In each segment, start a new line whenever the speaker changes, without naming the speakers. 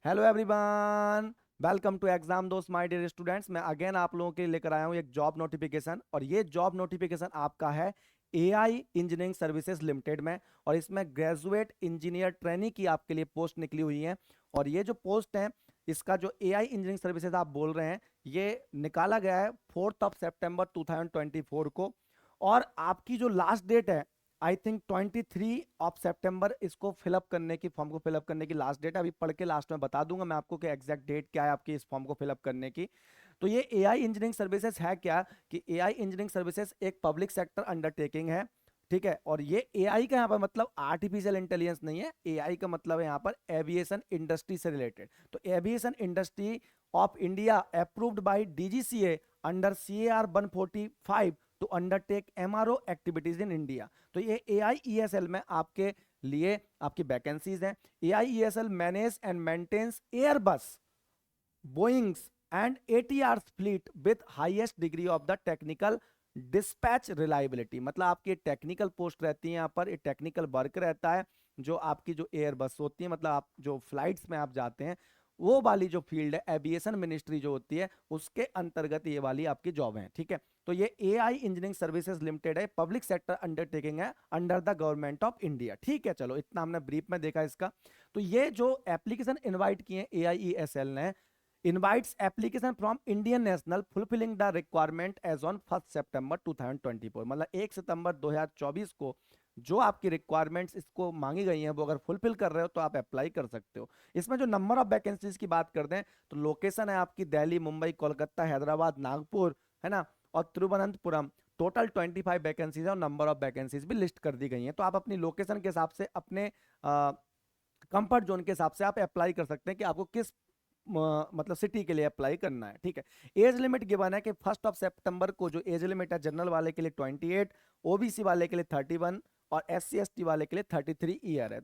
Hello everyone, welcome to exam Dost my dear students. मैं again आप लोगों के लिए लेकर आया हूँ एक जॉब नोटिफिकेशन, और ये जॉब नोटिफिकेशन आपका है एआई इंजीनियरिंग सर्विसेज लिमिटेड में। और इसमें ग्रेजुएट इंजीनियर ट्रेनी की आपके लिए पोस्ट निकली हुई है। और ये जो पोस्ट है, इसका जो एआई इंजीनियरिंग सर्विसेज आप बोल रहे हैं, ये निकाला गया है 4 सितंबर 2024 को। और आपकी जो लास्ट डेट है, आई थिंक 23 इसको फिलअप करने की, फॉर्म को फिलअप करने की लास्ट डेट है। अभी पढ़ के लास्ट में बता दूंगा मैं आपको कि एग्जैक्ट डेट क्या है आपकी इस फॉर्म को फिलअप करने की। तो ये एआई इंजीनियरिंग सर्विसेज है क्या, कि एआई इंजीनियरिंग सर्विसेज एक पब्लिक सेक्टर अंडरटेकिंग है। ठीक है, और ये एआई का यहाँ पर मतलब आर्टिफिशियल इंटेलिजेंस नहीं है। एआई का मतलब है यहाँ पर एविएशन इंडस्ट्री से रिलेटेड। तो aviation industry of India approved by DGCA under CAR 145 to undertake MRO activities in India. तो ये AIESL में आपके लिए आपकी वैकेंसीज हैं। AIESL manage and maintains Airbus, Boeings and ATR fleet with highest degree of the technical dispatch reliability. मतलब आपकी technical post रहती है, यहाँ पर एक टेक्निकल वर्क रहता है। जो आपकी जो एयरबस होती है, मतलब आप जो फ्लाइट्स में आप जाते हैं, वो वाली जो फील्ड है, एविएशन मिनिस्ट्री जो होती है, उसके अंतर्गत ये वाली आपकी जॉब है। ठीक है, तो ये एआई इंजीनियरिंग सर्विसेज लिमिटेड है, पब्लिक सेक्टर अंडरटेकिंग है under the government of India. ठीक है, चलो इतना हमने ब्रीफ में देखा इसका। तो ये जो एप्लीकेशन इनवाइट किए AIESL ने, invites application from Indian national fulfilling the requirement as on 1 सितंबर 2024। मतलब 1 सितंबर 2024 को जो आपकी रिक्वायरमेंट्स इसको मांगी गई हैं, वो अगर फुलफिल कर रहे हो तो आप अप्लाई कर सकते हो। इसमें जो नंबर ऑफ वैकेंसीज की बात करते हैं, तो लोकेशन है आपकी दिल्ली, मुंबई, कोलकाता, हैदराबाद, नागपुर, है ना, और तिरुवनंतपुरम। टोटल 25 वैकेंसीज है, और नंबर ऑफ वैकेंसीज भी लिस्ट कर दी गई हैं। तो आप अपनी लोकेशन के हिसाब से, अपने कंफर्ट जोन के हिसाब से आप अप्लाई कर सकते हैं कि आपको किस मतलब सिटी के लिए अप्लाई करना है। ठीक है, एज लिमिट गिवन है कि 1 सितंबर को जो एज लिमिट है, जनरल वाले के लिए 28, ओबीसी वाले के लिए 31, और SC ST वाले के लिए 33 ईयर है।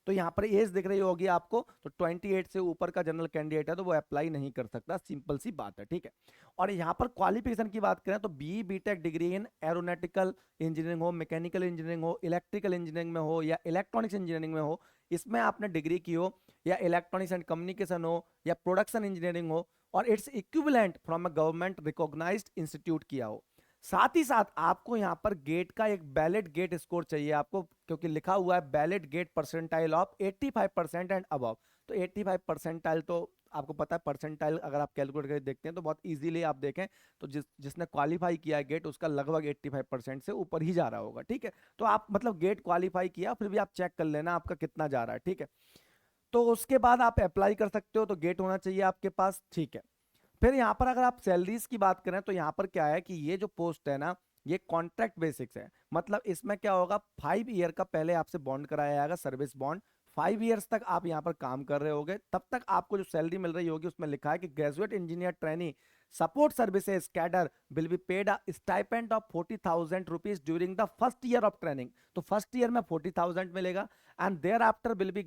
तो यहाँ पर एज दिख रही होगी आपको, तो 28 से ऊपर का जनरल कैंडिडेट है तो वो अप्लाई नहीं कर सकता, सिंपल सी बात है। ठीक है, और यहाँ पर क्वालिफिकेशन की बात करें तो BTech degree in aeronautical engineering हो, मैकेनिकल इंजीनियरिंग हो, इलेक्ट्रिकल इंजीनियरिंग में हो, या इलेक्ट्रॉनिक्स इंजीनियरिंग में हो, इसमें आपने डिग्री की हो, या इलेक्ट्रॉनिक्स एंड कम्युनिकेशन हो, या प्रोडक्शन इंजीनियरिंग हो, और its equivalent from a government recognized institute किया हो। साथ ही साथ आपको यहाँ पर गेट का एक वैलिड गेट स्कोर चाहिए आपको, क्योंकि लिखा हुआ है valid GATE percentile of 85% and above. तो 85 परसेंटाइल तो आपको पता है, परसेंटाइल अगर आप कैलकुलेट करके देखते हैं तो बहुत इजीली आप देखें तो जिसने क्वालिफाई किया है गेट, उसका लगभग 85% से ऊपर ही जा रहा होगा। ठीक है, तो आप मतलब गेट क्वालिफाई किया, फिर भी आप चेक कर लेना आपका कितना जा रहा है। ठीक है, तो उसके बाद आप अप्लाई कर सकते हो, तो गेट होना चाहिए आपके पास। ठीक है, फिर यहाँ पर अगर आप सैलरीज की बात करें, तो यहाँ पर क्या है कि ये जो पोस्ट है ना, ये कॉन्ट्रैक्ट बेसिक्स है। मतलब इसमें क्या होगा, 5 ईयर का पहले आपसे बॉन्ड कराया जाएगा, सर्विस बॉन्ड। 5 ईयर्स तक आप यहाँ पर काम कर रहे होगे, तब तक आपको जो सैलरी मिल रही होगी, उसमें लिखा है कि graduate engineer trainee support services cadre will be paid a stipend of 40,000 rupees during the first year of training. तो फर्स्ट ईयर में 40,000 मिलेगा, and thereafter will be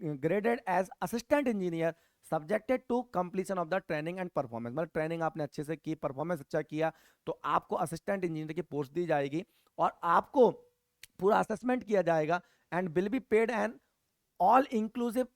graded as assistant engineer subjected to completion of the training and performance. मतलब training आपने अच्छे से की, performance अच्छा किया, तो आपको असिस्टेंट इंजीनियर की पोस्ट दी जाएगी, और आपको पूरा असेसमेंट किया जाएगा, and will be paid an all inclusive.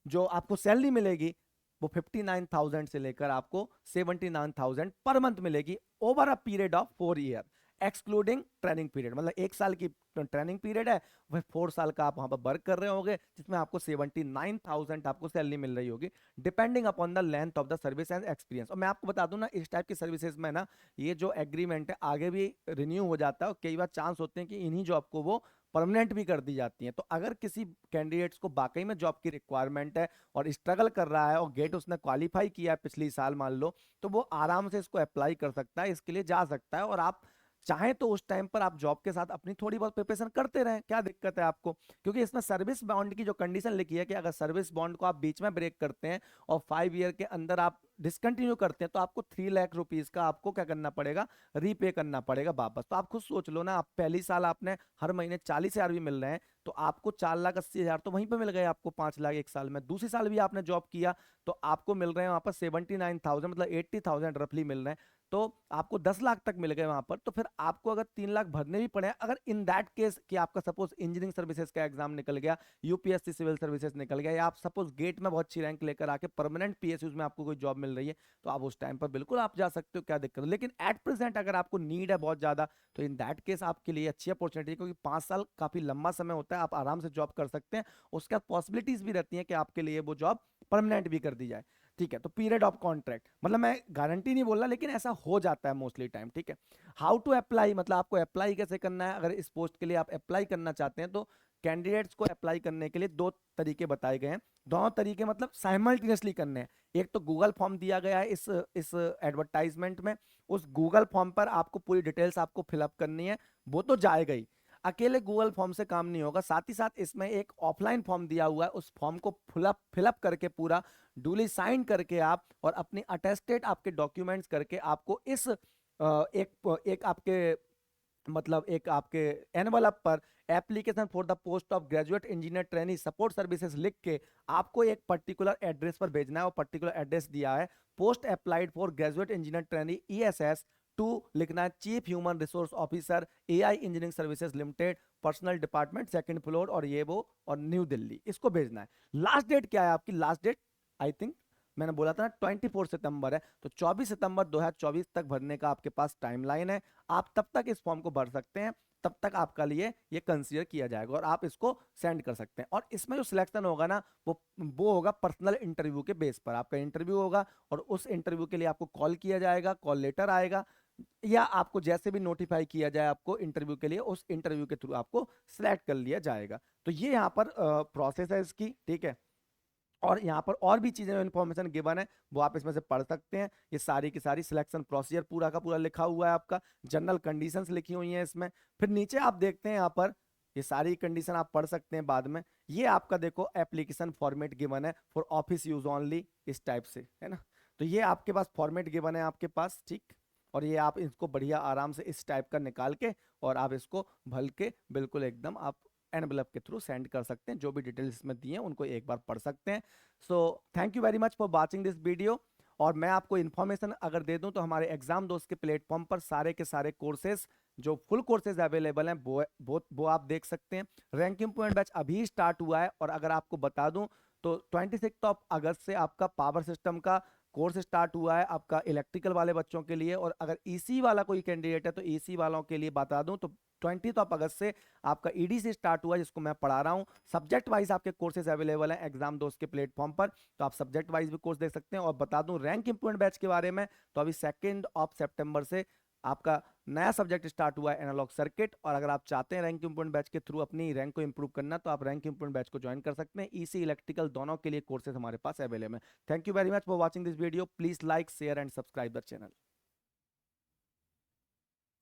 जो आपको सैलरी मिलेगी वो 59,000 से लेकर आपको 79,000 पर मंथ मिलेगी, over a period of 4 year, excluding training period. मतलब 1 साल की ट्रेनिंग पीरियड है, वह 4 साल का आप वहां पर वर्क कर रहे होंगे, जिसमें आपको 79,000 आपको सैलरी मिल रही होगी, depending upon the length of the service and experience. और मैं आपको बता दूं ना, इस टाइप की सर्विसेज में ना, ये जो एग्रीमेंट है आगे भी रिन्यू हो जाता है, और कई बार चांस होते हैं कि इन्हीं जॉब को वो परमानेंट भी कर दी जाती है। तो अगर किसी कैंडिडेट्स को वाकई में जॉब की रिक्वायरमेंट है, और स्ट्रगल कर रहा है, और गेट उसने क्वालिफाई किया है पिछली साल मान लो, तो वो आराम से इसको अप्लाई कर सकता है, इसके लिए जा सकता है। और आप चाहें तो उस टाइम पर आप जॉब के साथ अपनी थोड़ी बहुत प्रिपरेशन करते रहें, क्या दिक्कत है आपको। क्योंकि इसमें सर्विस बॉन्ड की जो कंडीशन लिखी है कि अगर सर्विस बॉन्ड को आप बीच में ब्रेक करते हैं, और 5 ईयर के अंदर आप डिसकंटिन्यू करते हैं, तो आपको 3 लाख रुपीज का आपको क्या करना पड़ेगा, रीपे करना पड़ेगा वापस। तो आप खुद सोच लो ना, आप पहली साल आपने हर महीने 40,000 भी मिल रहे हैं, तो आपको 4,80,000 तो वहीं पे मिल गए, आपको 5 लाख एक साल में। दूसरी साल भी आपने जॉब किया, तो आपको मिल रहे हैं वहां पर 79,000, मतलब 80,000 रफली मिल रहे हैं। तो आपको 10 लाख तक मिल गए वहां पर, तो फिर आपको अगर 3 लाख भरने भी पड़े, अगर इन दैट केस कि आपका सपोज इंजीनियरिंग सर्विसेज का एग्जाम निकल गया, यूपीएससी सिविल सर्विसेज निकल गया, या आप सपोज गेट में बहुत अच्छी रैंक लेकर आके परमानेंट पीएसयूज में आपको कोई जॉब मिल रही है, तो आप उस टाइम पर बिल्कुल आप जा सकते हो, क्या दिक्कत है। लेकिन एट प्रेजेंट अगर आपको नीड है बहुत ज्यादा, तो इन दैट केस आपके लिए अच्छी अपॉर्चुनिटी है, क्योंकि 5 साल काफी लंबा समय होता है, आप आराम से जॉब कर सकते हैं। उसके बाद पॉसिबिलिटीज भी रहती है कि आपके लिए वो जॉब परमानेंट भी कर दी जाए। ठीक है, तो पीरियड ऑफ कॉन्ट्रैक्ट मतलब मैं गारंटी नहीं बोल रहा, लेकिन ऐसा हो जाता है मोस्टली टाइम। ठीक है, हाउ टू अप्लाई, मतलब आपको अप्लाई कैसे करना है, अगर इस पोस्ट के लिए आप अप्लाई करना चाहते हैं, तो कैंडिडेट्स को अप्लाई करने के लिए 2 तरीके बताए गए हैं। दोनों तरीके मतलब साइमल्टेनियसली करने हैं। एक तो गूगल फॉर्म दिया गया है इस एडवर्टाइजमेंट में, उस गूगल फॉर्म पर आपको पूरी डिटेल्स आपको फिलअप करनी है, वो तो जाएगा ही। अकेले गूगल फॉर्म से काम नहीं होगा, साथ ही साथ इसमें एक ऑफलाइन फॉर्म दिया हुआ है, उस फॉर्म को फिलअप करके पूरा डूली साइन करके आप, और अपनी अटेस्टेड आपके डॉक्यूमेंट्स करके आपको इस एक आपके मतलब एक आपके एनवलप पर application for the post of graduate engineer trainee support services लिख के आपको एक पर्टिकुलर एड्रेस पर भेजना है। वो पर्टिकुलर एड्रेस दिया है post applied for graduate engineer trainee ESS two, लिखना है chief human resource officer AI engineering services limited, personnel department, second floor, और ये वो, और न्यू दिल्ली, इसको भेजना है। लास्ट डेट क्या है आपकी, लास्ट डेट आई थिंक मैंने बोला था ना 24 सितंबर है, तो 24 सितंबर 2024 तक भरने का आपके पास टाइमलाइन है। आप तब तक इस फॉर्म को भर सकते हैं, तब तक आपका लिए ये कंसीडर किया जाएगा और आप इसको सेंड कर सकते हैं। और इसमें जो सिलेक्शन होगा ना, वो होगा पर्सनल इंटरव्यू के बेस पर, आपका इंटरव्यू होगा, और उस इंटरव्यू के लिए आपको कॉल किया जाएगा, कॉल लेटर आएगा, या आपको जैसे भी नोटिफाई किया जाए आपको इंटरव्यू के लिए, उस इंटरव्यू के थ्रू आपको सिलेक्ट कर लिया जाएगा। तो ये यहाँ पर प्रोसेस है इसकी। ठीक है, और यहाँ पर और भी चीजें इन्फॉर्मेशन गिवन है, वो आप इसमें से पढ़ सकते हैं। ये सारी की सारी सिलेक्शन प्रोसीजर पूरा का पूरा लिखा हुआ है, आपका जनरल कंडीशंस लिखी हुई हैं इसमें। फिर नीचे आप देखते हैं यहाँ पर ये सारी कंडीशन आप पढ़ सकते हैं बाद में। ये आपका देखो एप्लीकेशन फॉर्मेट गिवन है फॉर ऑफिस यूज ओनली, इस टाइप से है ना। तो ये आपके पास फॉर्मेट गिवन है आपके पास, ठीक। और ये आप इसको बढ़िया आराम से इस टाइप का निकाल के, और आप इसको भल के बिल्कुल एकदम आप एनवलप के थ्रू सेंड कर सकते हैं। जो भी डिटेल्स इसमें दिए हैं उनको एक बार पढ़ सकते हैं। So thank you very much for watching this video. और मैं आपको इन्फॉर्मेशन अगर दे दूं, तो हमारे एग्जाम दोस्त के प्लेटफॉर्म पर सारे के सारे कोर्सेज, जो फुल कोर्सेज अवेलेबल हैं, वो आप देख सकते हैं। रैंकिंग पॉइंट बैच अभी स्टार्ट हुआ है, और अगर आपको बता दूं तो 26 अगस्त से आपका पावर सिस्टम का कोर्स स्टार्ट हुआ है आपका इलेक्ट्रिकल वाले बच्चों के लिए। और अगर ईसी वाला कोई कैंडिडेट है, तो ईसी वालों के लिए बता दूं तो 20 अगस्त से आपका ईडी से स्टार्ट हुआ है, जिसको मैं पढ़ा रहा हूं। सब्जेक्ट वाइज आपके कोर्सेज अवेलेबल हैं एग्जाम दोस्त के प्लेटफॉर्म पर, तो आप सब्जेक्ट वाइज भी कोर्स देख सकते हैं। और बता दूं रैंक इंप्रूवमेंट बैच के बारे में, तो अभी 2 सितंबर से आपका नया सब्जेक्ट स्टार्ट हुआ है एनालॉग सर्किट। और अगर आप चाहते हैं रैंक इंप्रूवमेंट बैच के थ्रू अपनी रैंक को इंप्रूव करना, तो आप रैंक इंप्रूवमेंट बैच को ज्वाइन कर सकते हैं। ईसी इलेक्ट्रिकल दोनों के लिए कोर्सेज हमारे पास अवेलेबल है। Thank you very much for watching this video. Please like share and subscribe the channel.